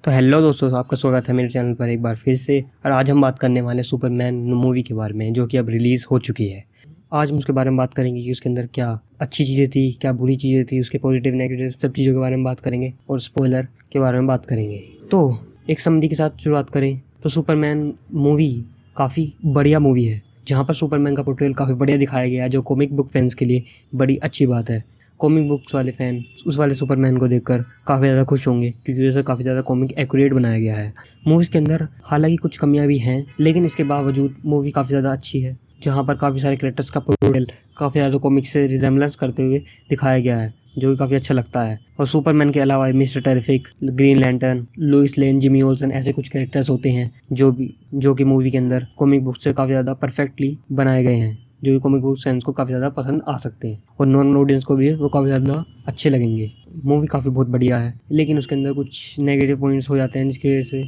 तो हेलो दोस्तों, आपका स्वागत है मेरे चैनल पर एक बार फिर से। और आज हम बात करने वाले सुपरमैन मूवी के बारे में, जो कि अब रिलीज़ हो चुकी है। आज हम उसके बारे में बात करेंगे कि उसके अंदर क्या अच्छी चीज़ें थी, क्या बुरी चीज़ें थी, उसके पॉजिटिव नेगेटिव सब चीज़ों के बारे में बात करेंगे और स्पॉइलर के बारे में बात करेंगे। तो एक समरी के साथ शुरुआत करें तो सुपरमैन मूवी काफ़ी बढ़िया मूवी है, जहाँ पर सुपरमैन का पोर्ट्रेल काफ़ी बढ़िया दिखाया गया है, जो कॉमिक बुक फैंस के लिए बड़ी अच्छी बात है। कॉमिक बुक्स वाले फ़ैन उस वाले सुपरमैन को देखकर काफ़ी ज़्यादा खुश होंगे, क्योंकि उसे काफ़ी ज़्यादा कॉमिक एक्यूरेट बनाया गया है। मूवीज़ के अंदर हालांकि कुछ कमियां भी हैं, लेकिन इसके बावजूद मूवी काफ़ी ज़्यादा अच्छी है, जहां पर काफ़ी सारे कैरेक्टर्स का पोर्ट्रेल काफ़ी ज़्यादा कॉमिक से रिजेम्बलेंस करते हुए दिखाया गया है, जो कि काफ़ी अच्छा लगता है। और सुपरमैन के अलावा Mister Terrific, Green Lantern, Lois Lane, Jimmy Olsen ऐसे कुछ कैरेक्टर्स होते हैं जो कि मूवी के अंदर कॉमिक बुक से काफ़ी ज़्यादा परफेक्टली बनाए गए हैं, जो कि कॉमिक बुक फैंस को काफ़ी ज़्यादा पसंद आ सकते हैं और नॉन ऑडियंस को भी वो काफ़ी ज़्यादा अच्छे लगेंगे। मूवी काफ़ी बहुत बढ़िया है, लेकिन उसके अंदर कुछ नेगेटिव पॉइंट्स हो जाते हैं, जिसकी वजह से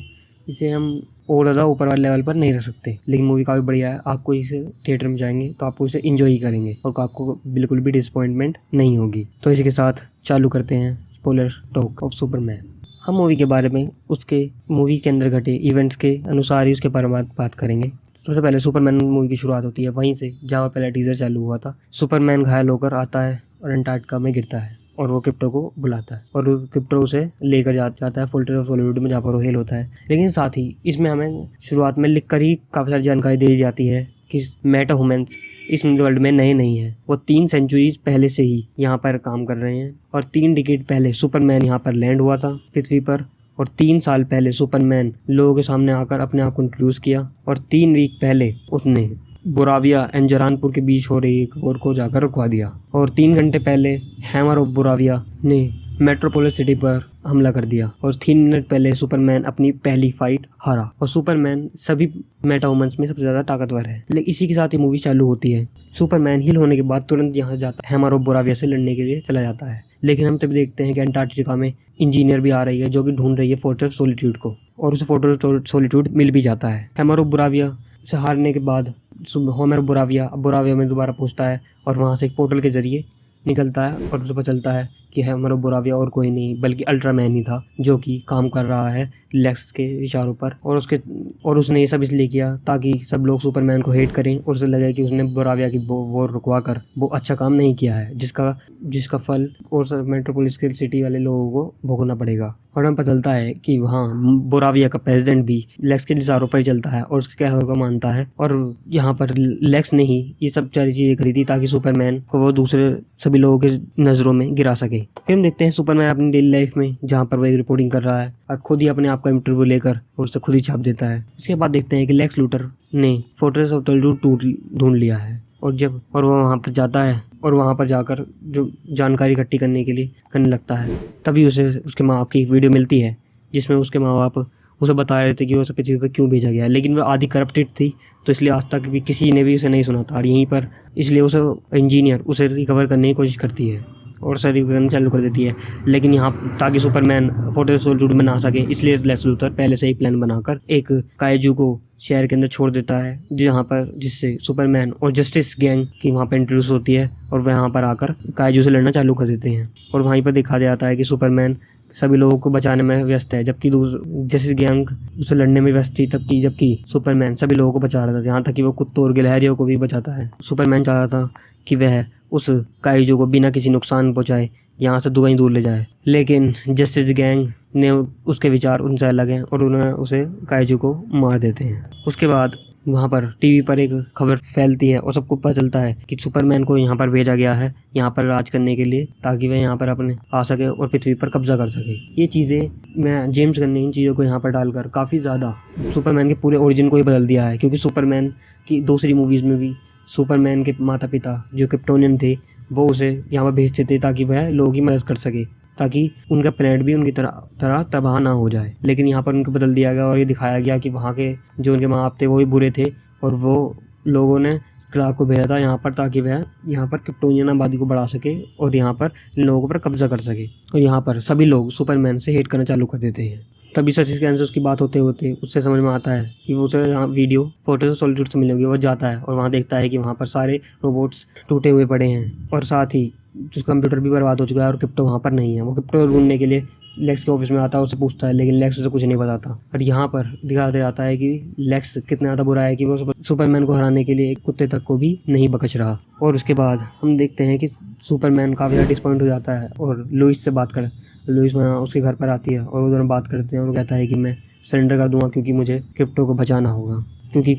इसे हम और ज़्यादा ऊपर वाले लेवल पर नहीं रख सकते। लेकिन मूवी काफ़ी बढ़िया है, आपको इसे थिएटर में जाएंगे तो आपको इसे इंजॉय ही करेंगे और आपको बिल्कुल भी डिसअपॉइंटमेंट नहीं होगी। तो इसी के साथ चालू करते हैं स्पॉइलर टॉक ऑफ सुपरमैन। हम मूवी के बारे में उसके मूवी के अंदर घटे इवेंट्स के अनुसार ही उसके बारे में बात करेंगे। सबसे पहले सुपरमैन मूवी की शुरुआत होती है वहीं से जहाँ पहले टीजर चालू हुआ था। सुपरमैन घायल होकर आता है और अंटार्कटिका में गिरता है और वो क्रिप्टो को बुलाता है और क्रिप्टो उसे लेकर जाता है फोर्ट्रेस ऑफ सॉलिट्यूड में, जहाँ पर वो हेल होता है। लेकिन साथ ही इसमें हमें शुरुआत में लिख कर ही काफ़ी सारी जानकारी दी जाती है कि मेटा ह्यूमंस इस वर्ल्ड में नए नहीं है। वो 3 सेंचुरीज पहले से ही यहाँ पर काम कर रहे हैं और 3 डिकेड पहले सुपरमैन यहाँ पर लैंड हुआ था पृथ्वी पर, और 3 साल पहले सुपरमैन लोगों के सामने आकर अपने आप को इंट्रोड्यूस किया, और 3 वीक पहले उसने बोराविया एंड जरानपुर के बीच हो रही एक वॉर को जाकर रुकवा दिया, और 3 घंटे पहले हैमर ऑफ बोराविया ने मेट्रोपोलिस सिटी पर हमला कर दिया, और 3 मिनट पहले सुपरमैन अपनी पहली फाइट हारा। और सुपरमैन सभी मेटा ह्यूमंस में सबसे ज़्यादा ताकतवर है। लेकिन इसी के साथ ही मूवी चालू होती है। सुपरमैन हील होने के बाद तुरंत यहाँ जाता है, हैमर ऑफ बोराविया से लड़ने के लिए चला जाता है। लेकिन हम तभी देखते हैं कि अंटार्कटिका में इंजीनियर भी आ रही है, जो कि ढूंढ रही है फोर्ट्रेस सॉलिट्यूड को, और उसे फोर्ट्रेस सॉलिट्यूड मिल भी जाता है। हैमर ऑफ बोराविया से हारने के बाद होमर बोराविया में दोबारा पहुंचता है और वहां से एक पोर्टल के जरिए निकलता है और उसे पता चलता है कि हैमर ऑफ बोराविया और कोई नहीं बल्कि अल्ट्रामैन ही था, जो कि काम कर रहा है लेक्स के इशारों पर। और उसने ये सब इसलिए किया ताकि सब लोग सुपरमैन को हेट करें और उसे लगे कि उसने बोराविया की वॉर रुकवा कर वो अच्छा काम नहीं किया है, जिसका फल और मेट्रोपोलिस के सिटी वाले लोगों को भोगना पड़ेगा। और हमें पता चलता है कि वहाँ बोराविया का प्रेसिडेंट भी लेक्स के इशारों पर ही चलता है और उसके कहने को मानता है, और यहाँ पर लेक्स ने ही ये सब सारी चीज़ें करी थी ताकि सुपरमैन को वो दूसरे सभी लोगों के नज़रों में गिरा सके। फिर हम देखते हैं सुपरमैन अपनी डेली लाइफ में, जहाँ पर वो एक रिपोर्टिंग कर रहा है और खुद ही अपने आप का इंटरव्यू लेकर और उसे खुद ही छाप देता है। इसके बाद देखते हैं कि लेक्स लूथर ने फोर्ट्रेस ऑफ सॉलिट्यूड ढूंढ लिया है, और वो वहाँ पर जाता है और वहाँ पर जाकर जो जानकारी इकट्ठी करने लगता है। तभी उसे उसके माँ बाप की एक वीडियो मिलती है, जिसमें उसके माँ बाप उसे बता रहे थे कि वो पृथ्वी पर क्यों भेजा गया, लेकिन वो आधी करप्टेड थी, तो इसलिए आज तक भी किसी ने भी उसे नहीं सुना था। और यहीं पर इसलिए उसे इंजीनियर उसे रिकवर करने की कोशिश करती है और उसे रिकवर करना चालू कर देती है। लेकिन यहाँ ताकि सुपरमैन फोर्ट्रेस सॉलिट्यूड में ना आ सके, इसलिए लेक्स लूथर पहले से ही प्लान बनाकर एक काइजू को शहर के अंदर छोड़ देता है, जिससे सुपरमैन और जस्टिस गैंग की वहाँ पर इंट्रोड्यूस होती है और वह यहाँ पर आकर काइजू से लड़ना चालू कर देते हैं। और वहीं पर दिखा जाता है कि सुपरमैन सभी लोगों को बचाने में व्यस्त है, जबकि जस्टिस गैंग उसे लड़ने में व्यस्त थी, जबकि सुपरमैन सभी लोगों को बचा रहा था, यहाँ तक कि वो कुत्तों और गिलहरियों को भी बचाता है। सुपरमैन चाहता था कि वह उस काइजू को बिना किसी नुकसान पहुँचाए यहाँ से कहीं दूर ले जाए, लेकिन जस्टिस गैंग ने उसके विचार उनसे अलग हैं और उन्होंने उसे काइजू को मार देते हैं। उसके बाद वहाँ पर टीवी पर एक खबर फैलती है और सबको पता चलता है कि सुपरमैन को यहाँ पर भेजा गया है, यहाँ पर राज करने के लिए, ताकि वह यहाँ पर अपने आ सके और पृथ्वी पर कब्जा कर सके। ये चीज़ें मैं जेम्स गन ने इन चीज़ों को यहाँ पर डालकर काफ़ी ज़्यादा सुपरमैन के पूरे ओरिजिन को ही बदल दिया है, क्योंकि सुपरमैन की दूसरी मूवीज़ में भी सुपरमैन के माता पिता जो क्रिप्टोनियन थे वो उसे यहाँ पर भेजते थे ताकि वह लोगों की मदद कर सके, ताकि उनका प्लेनेट भी उनकी तरह तबाह ना हो जाए। लेकिन यहाँ पर उनको बदल दिया गया और ये दिखाया गया कि वहाँ के जो उनके माँ बाप थे वो भी बुरे थे, और वो लोगों ने क्लार्क को भेजा था यहाँ पर ताकि वह यहाँ पर क्रिप्टोनियन आबादी को बढ़ा सके और यहाँ पर इन लोगों पर कब्जा कर सके। और यहाँ पर सभी लोग सुपरमैन से हेट करना चालू कर देते हैं। तभी सचिन कैंसर की बात होते होते उससे समझ में आता है कि वो उसे यहाँ वीडियो फोटो से सॉलिट्यूड से मिलेगी। वो जाता है और वहाँ देखता है कि वहाँ पर सारे रोबोट्स टूटे हुए पड़े हैं और साथ ही उसका कंप्यूटर भी बर्बाद हो चुका है और क्रिप्टो वहाँ पर नहीं है। वो क्रिप्टो ढूंढने के लिए लेक्स के ऑफिस में आता है, उससे पूछता है, लेकिन लेक्स उसे कुछ नहीं बताता। और यहाँ पर दिखा दिया जाता है कि लेक्स कितना ज़्यादा बुरा है कि वो सुपरमैन को हराने के लिए एक कुत्ते तक को भी नहीं बकच रहा। और उसके बाद हम देखते हैं कि सुपरमैन काफ़ी ज़्यादा डिसपॉइंट हो जाता है और लुइस से बात कर लुइस वहाँ उसके घर पर आती है और वो दोनों बात करते हैं और वो कहता है कि मैं सरेंडर कर दूंगा क्योंकि मुझे क्रिप्टो को बचाना होगा। क्योंकि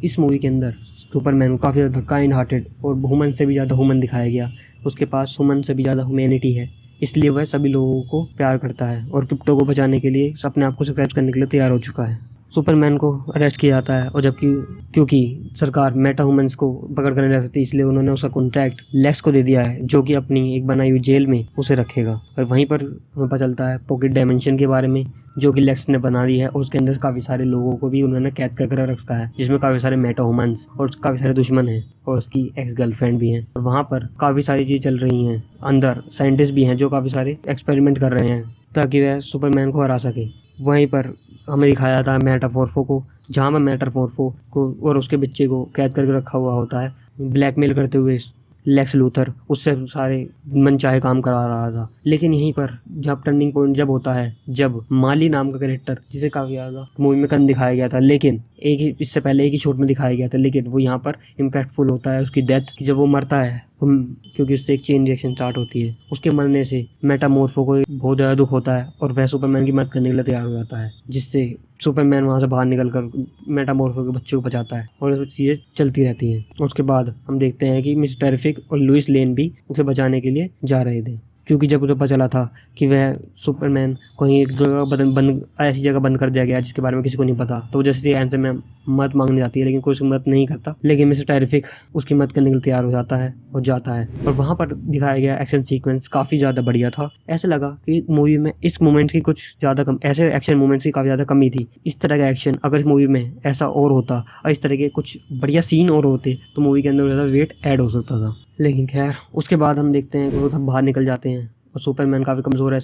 इस मूवी के अंदर सुपरमैन काफ़ी ज़्यादा काइंड हार्टेड और ह्यूमन से भी ज़्यादा ह्यूमन दिखाया गया। उसके पास ह्यूमन से भी ज़्यादा ह्यूमैनिटी है, इसलिए वह सभी लोगों को प्यार करता है और क्रिप्टो को बचाने के लिए अपने आप को सैक्रिफाइस करने के लिए तैयार हो चुका है। सुपरमैन को अरेस्ट किया जाता है और जबकि क्योंकि सरकार मेटा ह्यूमंस को पकड़ कर नहीं रह सकती, इसलिए उन्होंने उसका कॉन्ट्रैक्ट लेक्स को दे दिया है, जो कि अपनी एक बनाई हुई जेल में उसे रखेगा। और वहीं पर हमें पता चलता है पॉकेट डायमेंशन के बारे में, जो कि लेक्स ने बना ली है और उसके अंदर काफ़ी सारे लोगों को भी उन्होंने कैद कर रखा है, जिसमें काफ़ी सारे मेटा ह्यूमंस और काफ़ी सारे दुश्मन हैं और उसकी एक्स गर्लफ्रेंड भी हैं। और वहाँ पर काफ़ी सारी चीज़ चल रही हैं। अंदर साइंटिस्ट भी हैं जो काफ़ी सारे एक्सपेरिमेंट कर रहे हैं ताकि वह सुपरमैन को हरा सके। वहीं पर हमें दिखाया जाता है मेटामॉर्फो को, जहाँ में मेटामॉर्फो को और उसके बच्चे को कैद करके रखा हुआ होता है, ब्लैकमेल करते हुए लेक्स लूथर उससे सारे मनचाहे काम करा रहा था। लेकिन यहीं पर जब टर्निंग पॉइंट जब होता है, जब माली नाम का कैरेक्टर, जिसे काफ़ी ज़्यादा मूवी में कम दिखाया गया था, लेकिन इससे पहले एक ही शॉट में दिखाया गया था, लेकिन वो यहाँ पर इम्पैक्टफुल होता है उसकी डेथ की। जब वो मरता है क्योंकि उससे एक चेन रिएक्शन स्टार्ट होती है, उसके मरने से मेटामॉर्फो को बहुत ज़्यादा दुख होता है और वह सुपरमैन की मदद करने के लिए तैयार हो जाता है, जिससे सुपरमैन वहाँ से बाहर निकलकर मेटामॉर्फो के बच्चे को बचाता है और चीज़ें चलती रहती हैं। उसके बाद हम देखते हैं कि मिस टेरिफिक और लुइस लेन भी उसे बचाने के लिए जा रहे थे, क्योंकि जब उसे पता चला था कि वह सुपरमैन कहीं एक जगह ऐसी जगह बंद कर दिया गया जिसके बारे में किसी को नहीं पता, तो जैसे एंसर में मदद मांगने जाती है, लेकिन कोई उसकी मदद नहीं करता। लेकिन मिस्टर टेरिफिक उसकी मदद करने के लिए तैयार हो जाता है और जाता है। और वहाँ पर दिखाया गया एक्शन सीक्वेंस काफ़ी ज़्यादा बढ़िया था। ऐसा लगा कि मूवी में इस मोमेंट्स की कुछ ज़्यादा कम, ऐसे एक्शन मोमेंट्स की काफ़ी ज़्यादा कमी थी। इस तरह का एक्शन अगर इस मूवी में ऐसा और होता और इस तरह के कुछ बढ़िया सीन और होते तो मूवी के अंदर ज़्यादा वेट ऐड हो सकता था। लेकिन खैर, उसके बाद हम देखते हैं कि वो सब बाहर निकल जाते हैं और सुपरमैन काफ़ी कमज़ोर है,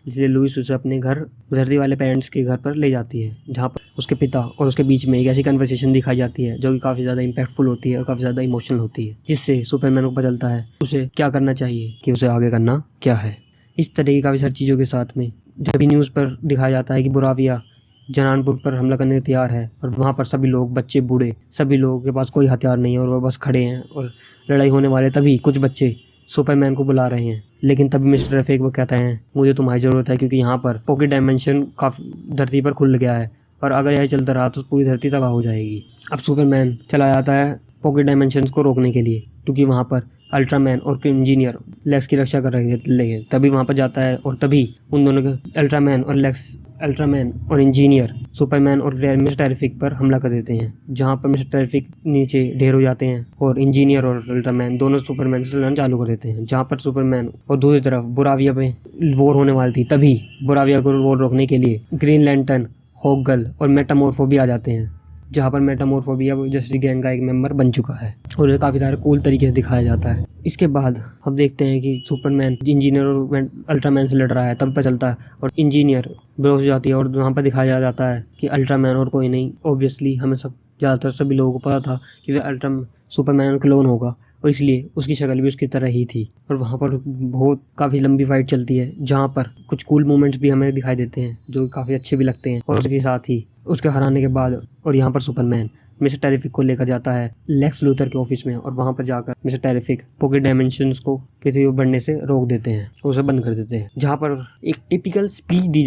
इसलिए लुइस उसे अपने घर, धरती वाले पेरेंट्स के घर पर ले जाती है, जहाँ पर उसके पिता और उसके बीच में एक ऐसी कन्वर्सेशन दिखाई जाती है जो कि काफ़ी ज़्यादा इम्पैक्टफुल होती है और काफ़ी ज़्यादा इमोशनल होती है, जिससे सुपरमैन को पता चलता है उसे क्या करना चाहिए, कि उसे आगे करना क्या है। इस तरह की काफ़ी सारी चीज़ों के साथ में जब भी न्यूज़ पर दिखाया जाता है कि बुराविया जनानपुर पर हमला करने को तैयार है और वहाँ पर सभी लोग, बच्चे बूढ़े, सभी लोगों के पास कोई हथियार नहीं है और वह बस खड़े हैं और लड़ाई होने वाले, तभी कुछ बच्चे सुपरमैन को बुला रहे हैं। लेकिन तभी मिस्टर टेरिफिक वो कहता है, मुझे तुम्हारी ज़रूरत है क्योंकि यहाँ पर पॉकेट डायमेंशन काफ़ी धरती पर खुल गया है और अगर यह चलता रहा तो पूरी धरती तबाह हो जाएगी। अब सुपरमैन चला जाता है पॉकेट डायमेंशंस को रोकने के लिए, क्योंकि वहाँ पर अल्ट्रामैन और इंजीनियर लेक्स की रक्षा कर रहे थे। तभी वहाँ पर जाता है और तभी उन दोनों के अल्ट्रामैन और इंजीनियर सुपरमैन और मिस्टर टेरिफिक पर हमला कर देते हैं, जहाँ पर मिस्टर टेरिफिक नीचे ढेर हो जाते हैं और इंजीनियर और अल्ट्रामैन दोनों सुपरमैन से लड़ना चालू कर देते हैं। जहाँ पर सुपरमैन और दूसरी तरफ बुराविया पे वॉर होने वाली थी, तभी बुराविया को वॉर रोकने के लिए ग्रीन लैंटर्न, हॉकगर्ल और मेटामॉर्फो भी आ जाते हैं, जहाँ पर मेटामॉर्फो भी अब जस्टिस गैंग का एक मेंबर बन चुका है और ये काफ़ी सारे कूल तरीके से दिखाया जाता है। इसके बाद हम देखते हैं कि सुपरमैन इंजीनियर और अल्ट्रामैन से लड़ रहा है, तब पता चलता है और इंजीनियर बेहोश हो जाती है और वहाँ पर दिखाया जाता है कि अल्ट्रामैन और कोई नहीं, ऑब्वियसली हमें ज़्यादातर सभी लोगों को पता था कि वह सुपरमैन क्लोन होगा और इसलिए उसकी शक्ल भी उसकी तरह ही थी। और वहाँ पर बहुत काफ़ी लंबी फाइट चलती है, जहाँ पर कुछ कूल मोमेंट्स भी हमें दिखाई देते हैं जो काफ़ी अच्छे भी लगते हैं। और उसके साथ ही उसके हराने के बाद और यहाँ पर सुपरमैन मिस्टर टेरिफिक को लेकर जाता है लेक्स लूथर के ऑफिस में और वहाँ पर जाकर मिस्टर टेरिफिक पॉकेट डायमेंशंस को पृथ्वी पर बढ़ने से रोक देते हैं, उसे बंद कर देते हैं। जहाँ पर एक टिपिकल स्पीच दी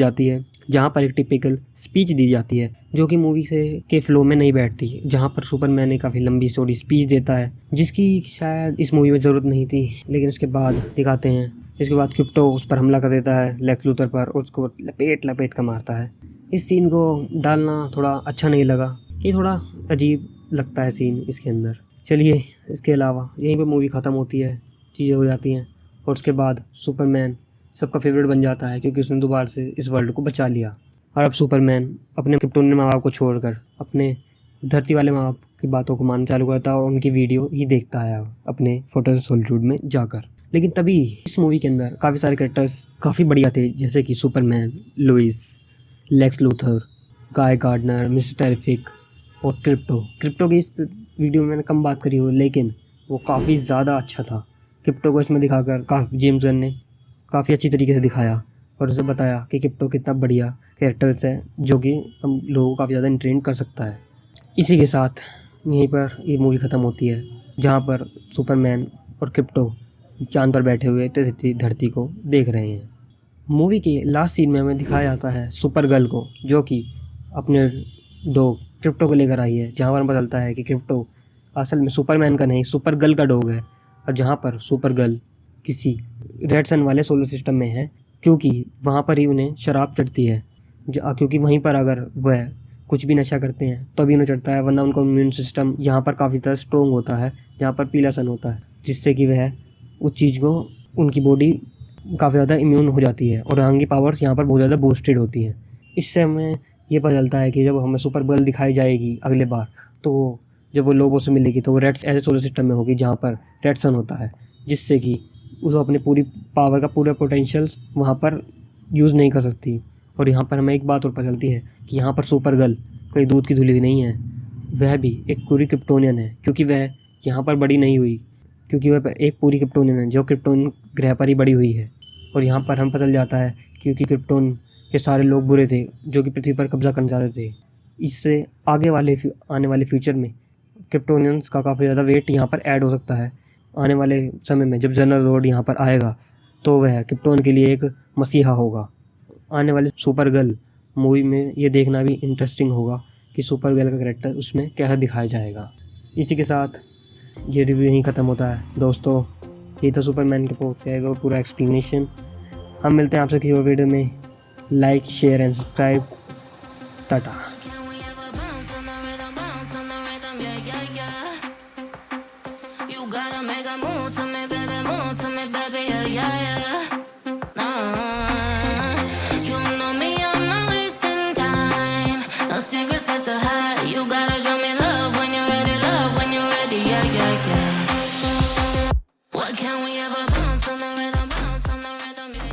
जाती है जो कि मूवी से के फ्लो में नहीं बैठती, जहाँ पर सुपरमैन एक काफ़ी लंबी स्टोरी स्पीच देता है जिसकी शायद इस मूवी में ज़रूरत नहीं थी, लेकिन उसके बाद दिखाते हैं। इसके बाद क्रिप्टो उस पर हमला कर देता है लेक्स लूथर पर और उसको लपेट कर मारता है। इस सीन को डालना थोड़ा अच्छा नहीं लगा, ये थोड़ा अजीब लगता है सीन इसके अंदर। चलिए, इसके अलावा यहीं पे मूवी ख़त्म होती है, चीज़ें हो जाती हैं और उसके बाद सुपरमैन सबका फेवरेट बन जाता है क्योंकि उसने दोबारा से इस वर्ल्ड को बचा लिया। और अब सुपरमैन अपने क्रिप्टोनियन माँ बाप को छोड़कर अपने धरती वाले माँ बाप की बातों को मानना चालू करता है और उनकी वीडियो ही देखता है अपने फोटो सॉलिट्यूड में जाकर। लेकिन तभी इस मूवी के अंदर काफ़ी सारे कैरेक्टर्स काफ़ी बढ़िया थे, जैसे कि सुपरमैन, लुइस, लेक्स लूथर, गाय गार्डनर, मिस्टर टेरिफिक और क्रिप्टो की इस वीडियो में मैंने कम बात करी हो, लेकिन वो काफ़ी ज़्यादा अच्छा था। क्रिप्टो को इसमें दिखाकर जेम्स गन ने काफ़ी अच्छी तरीके से दिखाया और उसे बताया कि क्रिप्टो कितना बढ़िया कैरेक्टर्स है, जो कि हम लोगों को काफ़ी ज़्यादा इंटरटेन कर सकता है। इसी के साथ यहीं पर ये मूवी ख़त्म होती है, जहाँ पर सुपरमैन और क्रिप्टो चाँद पर बैठे हुए धरती को देख रहे हैं। मूवी के लास्ट सीन में हमें दिखाया जाता है सुपर गर्ल को, जो कि अपने डॉग क्रिप्टो को लेकर आई है, जहाँ पर पता चलता है कि क्रिप्टो असल में सुपरमैन का नहीं सुपर गर्ल का डॉग है, और जहाँ पर सुपर गर्ल किसी रेड सन वाले सोलर सिस्टम में है, क्योंकि वहाँ पर ही उन्हें शराब चढ़ती है, क्योंकि वहीं पर अगर वह कुछ भी नशा करते हैं तभी उन्हें चढ़ता है, वरना उनका इम्यून सिस्टम यहाँ पर काफ़ी ज़्यादा स्ट्रॉन्ग होता है, जहाँ पर पीला सन होता है, जिससे कि वह उस चीज़ को उनकी बॉडी काफ़ी ज़्यादा इम्यून हो जाती है और आगे की पावर्स यहाँ पर बहुत ज़्यादा बूस्टेड होती हैं। इससे हमें ये पता चलता है कि जब हमें सुपर गर्ल दिखाई जाएगी अगले बार, तो जब वो लोगों से मिलेगी तो वो रेड ऐसे सोलर सिस्टम में होगी जहाँ पर रेड सन होता है, जिससे कि उसको अपने पूरी पावर का पूरा पोटेंशियल्स वहाँ पर यूज़ नहीं कर सकती। और यहाँ पर हमें एक बात और पता चलती है कि यहाँ पर सुपर गर्ल कोई दूध की धुली नहीं है, वह भी एक पूरी क्रिप्टोनियन है, क्योंकि वह यहाँ पर बड़ी नहीं हुई, क्योंकि वह एक पूरी क्रिप्टोनियन है जो क्रिप्टोन ग्रह पर ही बड़ी हुई है। और यहाँ पर हम पता चल जाता है क्योंकि क्रिप्टोन के सारे लोग बुरे थे जो कि पृथ्वी पर कब्जा करना चाहते थे। इससे आने वाले फ्यूचर में क्रिप्टोनियंस का काफ़ी ज़्यादा वेट यहाँ पर ऐड हो सकता है। आने वाले समय में जब जनरल लॉर्ड यहाँ पर आएगा तो वह क्रिप्टोन के लिए एक मसीहा होगा। आने वाले सुपर गर्ल मूवी में ये देखना भी इंटरेस्टिंग होगा कि सुपर गर्ल का कैरेक्टर उसमें कैसा दिखाया जाएगा। इसी के साथ ये रिव्यू यहीं ख़त्म होता है दोस्तों। ये था सुपरमैन के पूरा एक्सप्लेनेशन। हम मिलते हैं आपसे किसी और वीडियो में। Like, share and subscribe. Tata. Secrets that to hide, you gotta